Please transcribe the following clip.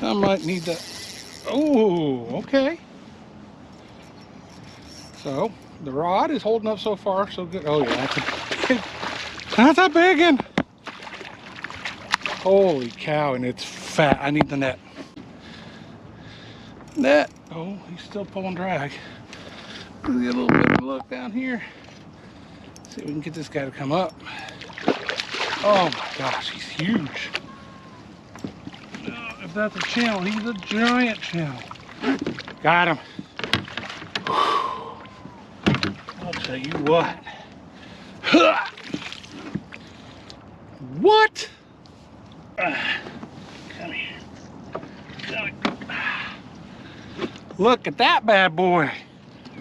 I might need that. Oh, okay. So the rod is holding up so far, so good. Oh yeah, that's a big one. Holy cow, and it's fat. I need the net. Net. Oh, he's still pulling drag. Let's get a little bit of a look down here. See if we can get this guy to come up. Oh my gosh, he's huge. If that's a channel, he's a giant channel. Got him. I'll tell you what. What? Come here. Come here. Look at that bad boy.